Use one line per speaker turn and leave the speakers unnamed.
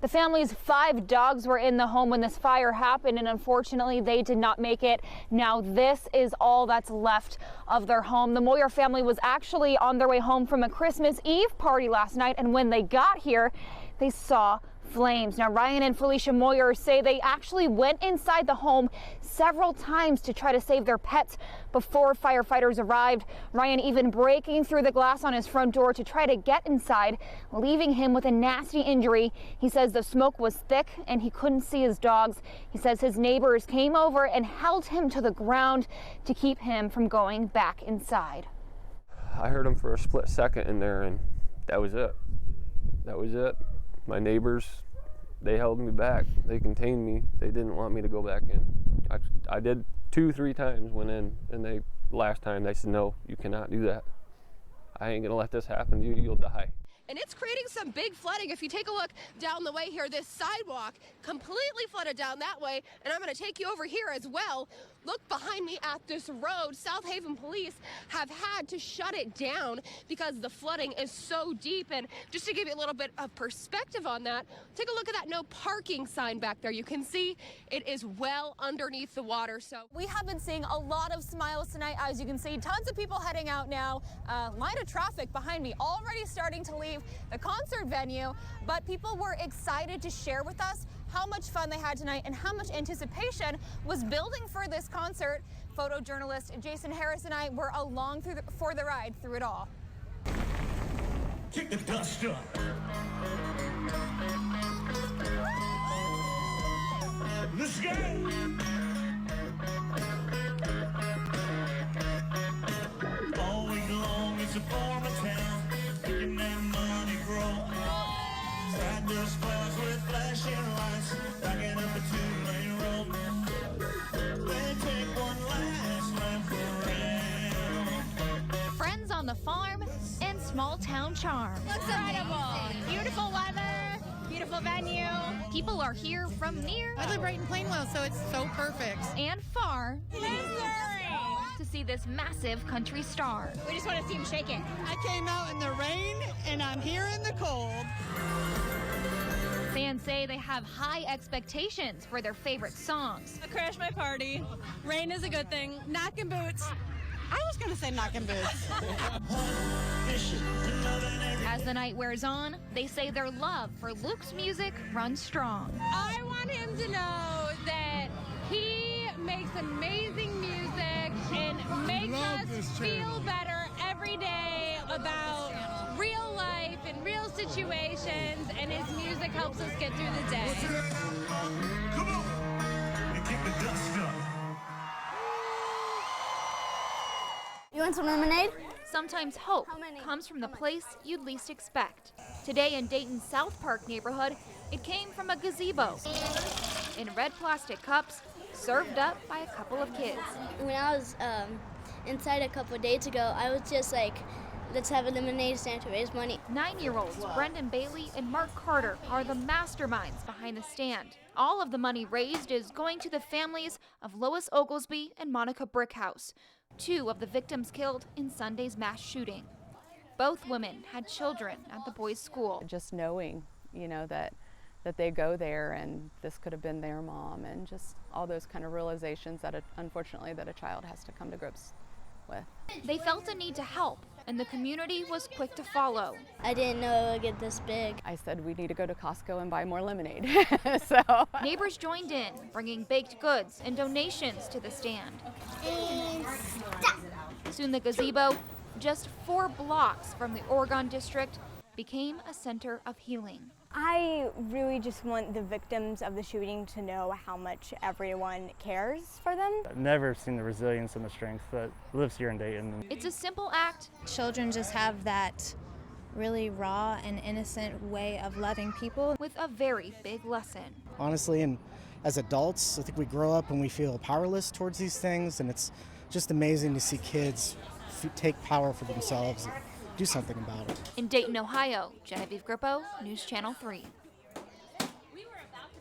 The family's 5 dogs were in the home when this fire happened, and unfortunately they did not make it. Now this is all that's left of their home. The Moyer family was actually on their way home from a Christmas Eve party last night, and when they got here, they saw flames. Now Ryan and Felicia Moyer say they actually went inside the home several times to try to save their pets before firefighters arrived. Ryan even breaking through the glass on his front door to try to get inside, leaving him with a nasty injury. He says the smoke was thick and he couldn't see his dogs. He says his neighbors came over and held him to the ground to keep him from going back inside.
I heard him for a split second in there, and that was it. That was it. My neighbors, they held me back. They contained me. They didn't want me to go back in. I did 2-3 times, went in, and last time they said, no, you cannot do that. I ain't gonna let this happen. You'll die.
And it's creating some big flooding. If you take a look down the way here, this sidewalk completely flooded down that way. And I'm going to take you over here as well. Look behind me at this road. South Haven police have had to shut it down because the flooding is so deep. And just to give you a little bit of perspective on that, take a look at that no parking sign back there. You can see it is well underneath the water. So
we have been seeing a lot of smiles tonight. As you can see, tons of people heading out now. Line of traffic behind me already starting to leave the concert venue, but people were excited to share with us how much fun they had tonight and how much anticipation was building for this concert. Photojournalist Jason Harris and I were along for the ride through it all.
Kick the dust up. Let's go. All week long it's a form of town, making that money grow. Side dust bars with flashing lights, backing up a 2-lane road. They take one last lap around.
Friends on the farm and small town charm.
Looks incredible. Beautiful weather, beautiful venue.
People are here from near.
I live right in Plainwell, so it's so perfect.
And far to see this massive country star.
We just want to see him shake it. I came out in the rain and I'm here in the cold.
Fans say they have high expectations for their favorite songs.
I crashed my party. Rain is a good thing. Knocking boots. I was going to say knocking boots.
As the night wears on, they say their love for Luke's music runs strong.
I want him to know that he makes amazing music and makes us feel better every day about real life and real situations, and his music helps us get through the day.
Come on, and kick the dust up.
You want some lemonade?
Sometimes hope comes from the place you'd least expect. Today in Dayton's South Park neighborhood, it came from a gazebo in red plastic cups served up by a couple of kids.
When I was inside a couple of days ago, I was just like, let's have a lemonade stand to raise money.
9-year-olds Brendan Bailey and Mark Carter are the masterminds behind the stand. All of the money raised is going to the families of Lois Oglesby and Monica Brickhouse, 2 of the victims killed in Sunday's mass shooting. Both women had children at the boys' school.
Just knowing, that they go there and this could have been their mom, and just all those kind of realizations that unfortunately that a child has to come to grips with.
They felt a need to help, and the community was quick to follow.
I didn't know it would get this big.
I said we need to go to Costco and buy more lemonade. So
Neighbors joined in, bringing baked goods and donations to the stand. Soon the gazebo, just 4 blocks from the Oregon district, became a center of healing.
I really just want the victims of the shooting to know how much everyone cares for them.
I've never seen the resilience and the strength that lives here in Dayton.
It's a simple act.
Children just have that really raw and innocent way of loving people.
With a very big lesson.
Honestly, and as adults, I think we grow up and we feel powerless towards these things, and it's just amazing to see kids take power for themselves and do something about it.
In Dayton, Ohio, Genevieve Grippo, News Channel 3.